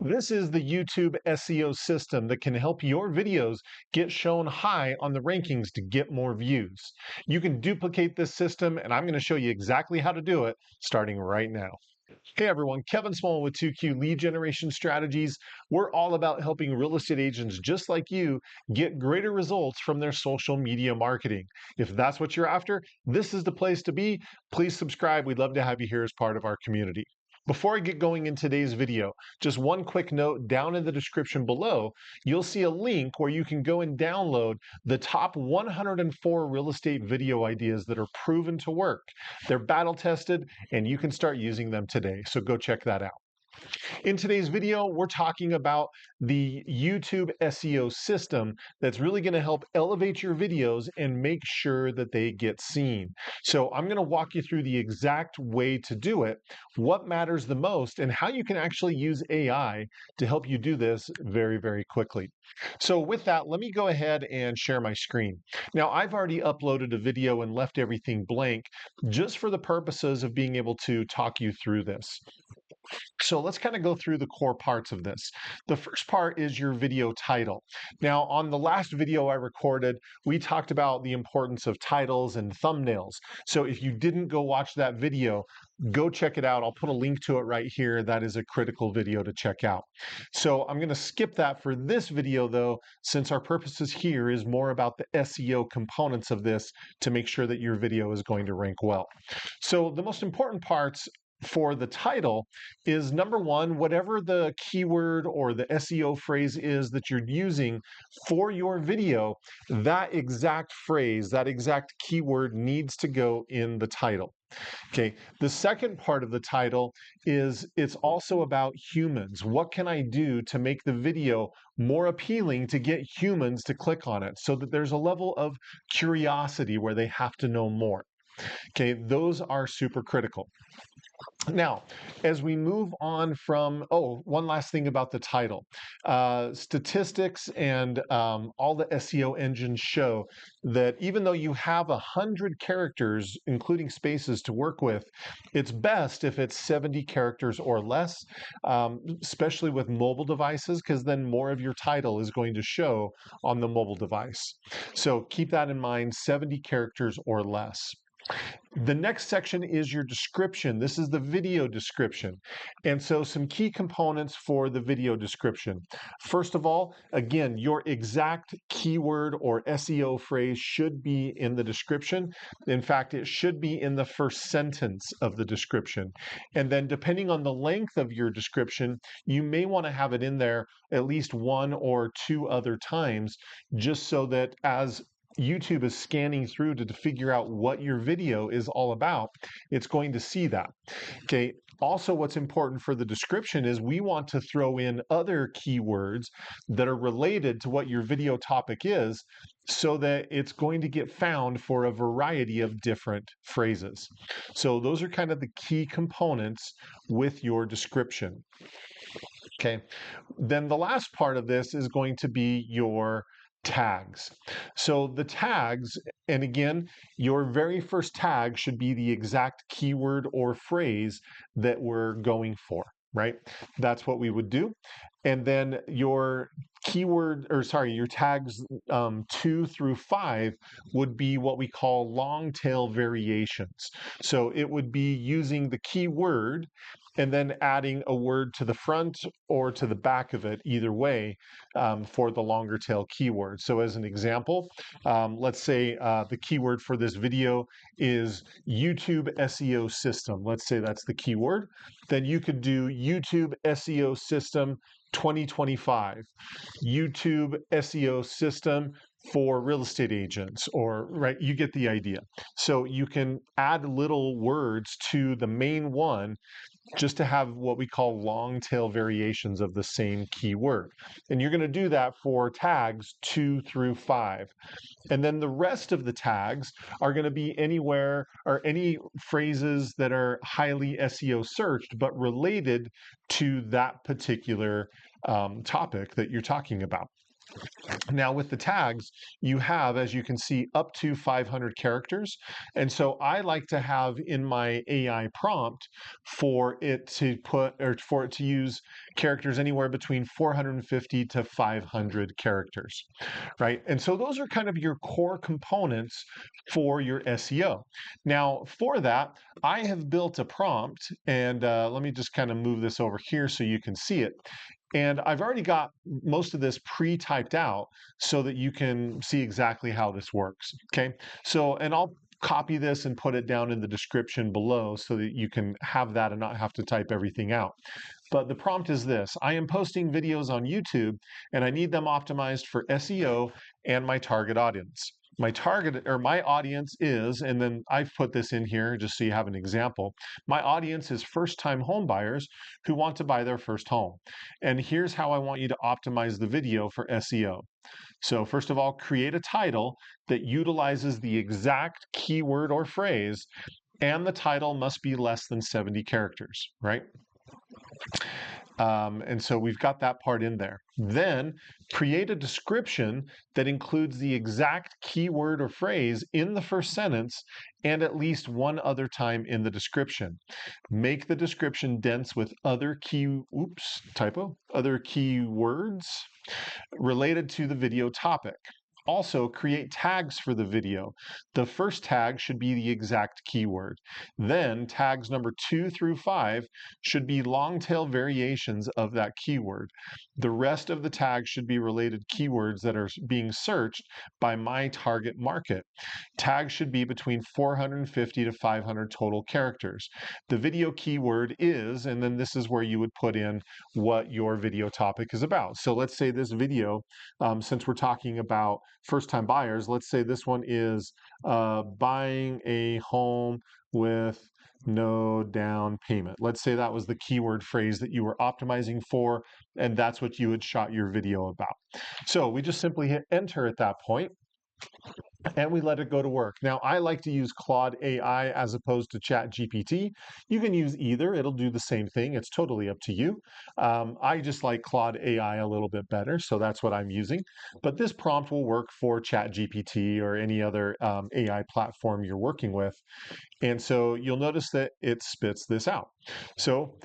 This is the YouTube SEO system that can help your videos get shown high on the rankings to get more views. You can duplicate this system, and I'm going to show you exactly how to do it starting right now. Hey everyone, Kevin Small with 2Q Lead Generation Strategies. We're all about helping real estate agents just like you get greater results from their social media marketing. If that's what you're after, this is the place to be. Please subscribe. We'd love to have you here as part of our community. Before I get going in today's video, just one quick note down in the description below, you'll see a link where you can go and download the top 104 real estate video ideas that are proven to work. They're battle tested and you can start using them today. So go check that out. In today's video, we're talking about the YouTube SEO system that's really going to help elevate your videos and make sure that they get seen. So I'm going to walk you through the exact way to do it, what matters the most, and how you can actually use AI to help you do this very, very quickly. So with that, let me go ahead and share my screen. Now, I've already uploaded a video and left everything blank just for the purposes of being able to talk you through this. So let's kind of go through the core parts of this. The first part is your video title. Now, on the last video I recorded, we talked about the importance of titles and thumbnails. So if you didn't go watch that video, go check it out. I'll put a link to it right here. That is a critical video to check out. So I'm going to skip that for this video though, since our purposes here is more about the SEO components of this to make sure that your video is going to rank well. So the most important parts for the title is number one, whatever the keyword or the SEO phrase is that you're using for your video, that exact phrase, that exact keyword needs to go in the title. Okay, the second part of the title is it's also about humans. What can I do to make the video more appealing to get humans to click on it so that there's a level of curiosity where they have to know more? Okay, those are super critical. Now, as we move on from, one last thing about the title. Statistics and all the SEO engines show that even though you have 100 characters, including spaces to work with, it's best if it's 70 characters or less, especially with mobile devices, because then more of your title is going to show on the mobile device. So keep that in mind, 70 characters or less. The next section is your description. This is the video description. And so some key components for the video description. First of all, again, your exact keyword or SEO phrase should be in the description. In fact, it should be in the first sentence of the description. And then depending on the length of your description, you may want to have it in there at least one or two other times, just so that as YouTube is scanning through to figure out what your video is all about, it's going to see that. Okay. Also, what's important for the description is we want to throw in other keywords that are related to what your video topic is so that it's going to get found for a variety of different phrases. So those are kind of the key components with your description. Okay. Then the last part of this is going to be your tags. So the tags, and again, your very first tag should be the exact keyword or phrase that we're going for, right? That's what we would do. And then your your tags 2 through 5 would be what we call long tail variations. So it would be using the keyword and then adding a word to the front or to the back of it, either way, for the longer tail keyword. So as an example, let's say the keyword for this video is YouTube SEO system. Let's say that's the keyword. Then you could do YouTube SEO system 2025, YouTube SEO system for real estate agents, or right, you get the idea. So you can add little words to the main one just to have what we call long tail variations of the same keyword. And you're going to do that for tags 2 through 5. And then the rest of the tags are going to be anywhere or any phrases that are highly SEO searched, but related to that particular topic that you're talking about. Now with the tags, you have, as you can see, up to 500 characters. And so I like to have in my AI prompt for it to put, or for it to use characters anywhere between 450 to 500 characters, right? And so those are kind of your core components for your SEO. Now for that, I have built a prompt, and let me just kind of move this over here so you can see it. And I've already got most of this pre-typed out so that you can see exactly how this works, okay? So, and I'll copy this and put it down in the description below so that you can have that and not have to type everything out. But the prompt is this: I am posting videos on YouTube and I need them optimized for SEO and my target audience. My target, or my audience is, and then I've put this in here just so you have an example. My audience is first-time home buyers who want to buy their first home. And here's how I want you to optimize the video for SEO. So first of all, create a title that utilizes the exact keyword or phrase, and the title must be less than 70 characters, right? And so we've got that part in there. Then create a description that includes the exact keyword or phrase in the first sentence and at least one other time in the description. Make the description dense with other other keywords related to the video topic. Also, create tags for the video. The first tag should be the exact keyword. Then tags number 2 through 5 should be long tail variations of that keyword. The rest of the tags should be related keywords that are being searched by my target market. Tags should be between 450 to 500 total characters. The video keyword is, and then this is where you would put in what your video topic is about. So let's say this video, since we're talking about first-time buyers, let's say this one is buying a home with no down payment. Let's say that was the keyword phrase that you were optimizing for, and that's what you had shot your video about. So we just simply hit enter at that point, and we let it go to work. Now, I like to use Claude AI as opposed to Chat GPT. You can use either. It'll do the same thing. It's totally up to you. I just like Claude AI a little bit better, so that's what I'm using. But this prompt will work for Chat GPT or any other AI platform you're working with. And so you'll notice that it spits this out. So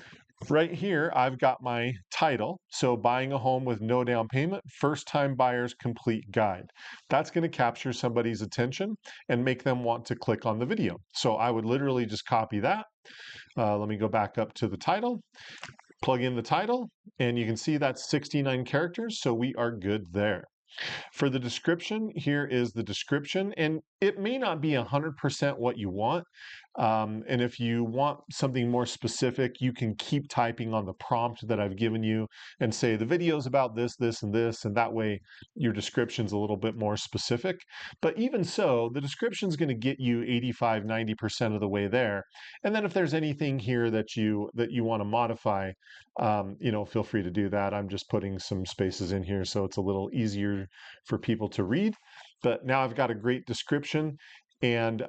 right here, I've got my title. So buying a home with no down payment, first time buyer's complete guide. That's going to capture somebody's attention and make them want to click on the video. So I would literally just copy that. Let me go back up to the title, plug in the title, and you can see that's 69 characters. So we are good there. For the description, here is the description, and it may not be 100% what you want. And if you want something more specific, you can keep typing on the prompt that I've given you and say the video's about this, this, and this, and that way your description's a little bit more specific. But even so, the description's going to get you 85, 90% of the way there. And then if there's anything here that you want to modify, feel free to do that. I'm just putting some spaces in here so it's a little easier for people to read. But now I've got a great description, and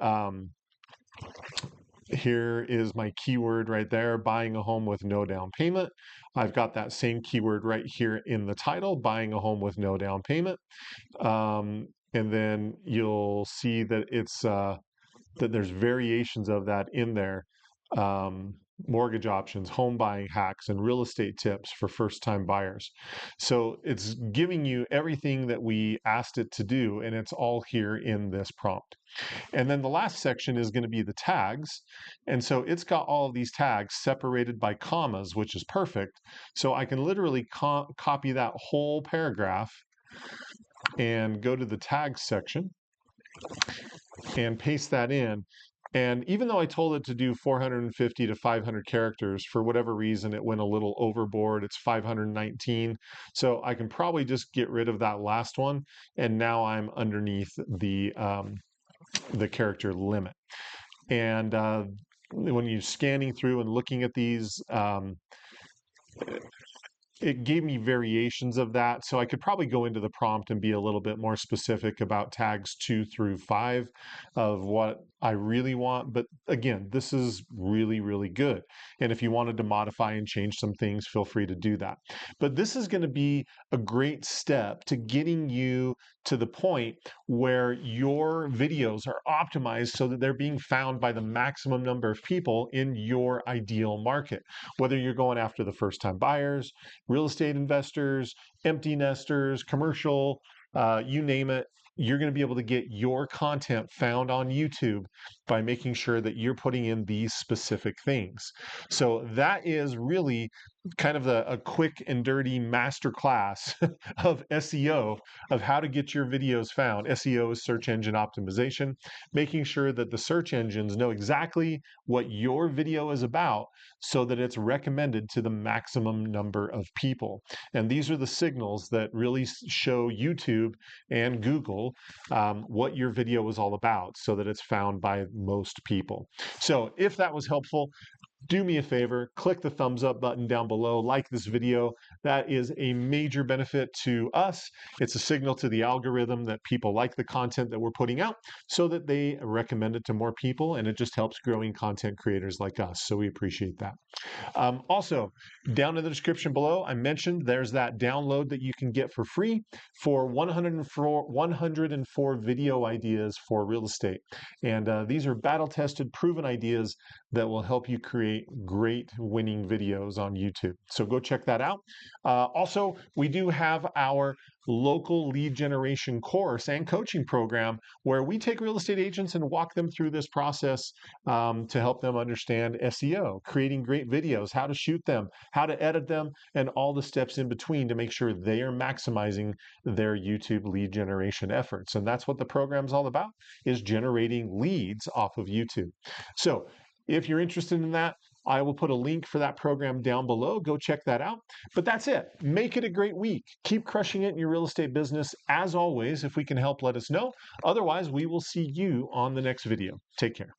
here is my keyword right there, buying a home with no down payment. I've got that same keyword right here in the title, buying a home with no down payment. And then you'll see that it's that there's variations of that in there. Mortgage options, home buying hacks, and real estate tips for first-time buyers. So it's giving you everything that we asked it to do, and it's all here in this prompt. And then the last section is going to be the tags. And so it's got all of these tags separated by commas, which is perfect. So I can literally copy that whole paragraph and go to the tags section and paste that in. And even though I told it to do 450 to 500 characters, for whatever reason, it went a little overboard. It's 519. So I can probably just get rid of that last one. And now I'm underneath the character limit. And when you're scanning through and looking at these, it gave me variations of that. So I could probably go into the prompt and be a little bit more specific about tags 2 through 5 of what I really want, but again, this is really, really good. And if you wanted to modify and change some things, feel free to do that. But this is going to be a great step to getting you to the point where your videos are optimized so that they're being found by the maximum number of people in your ideal market. Whether you're going after the first-time buyers, real estate investors, empty nesters, commercial, you name it, you're going to be able to get your content found on YouTube by making sure that you're putting in these specific things. So that is really kind of a quick and dirty masterclass of SEO, of how to get your videos found. SEO is search engine optimization, making sure that the search engines know exactly what your video is about so that it's recommended to the maximum number of people. And these are the signals that really show YouTube and Google what your video is all about so that it's found by most people. So if that was helpful, do me a favor, click the thumbs up button down below, like this video. That is a major benefit to us. It's a signal to the algorithm that people like the content that we're putting out so that they recommend it to more people, and it just helps growing content creators like us. So we appreciate that. Also, down in the description below, I mentioned there's that download that you can get for free for 104 video ideas for real estate. And these are battle-tested, proven ideas that will help you create great winning videos on YouTube. So go check that out. Also, we do have our local lead generation course and coaching program where we take real estate agents and walk them through this process to help them understand SEO, creating great videos, how to shoot them, how to edit them, and all the steps in between to make sure they are maximizing their YouTube lead generation efforts. And that's what the program's all about, is generating leads off of YouTube. So if you're interested in that, I will put a link for that program down below. Go check that out. But that's it. Make it a great week. Keep crushing it in your real estate business. As always, if we can help, let us know. Otherwise, we will see you on the next video. Take care.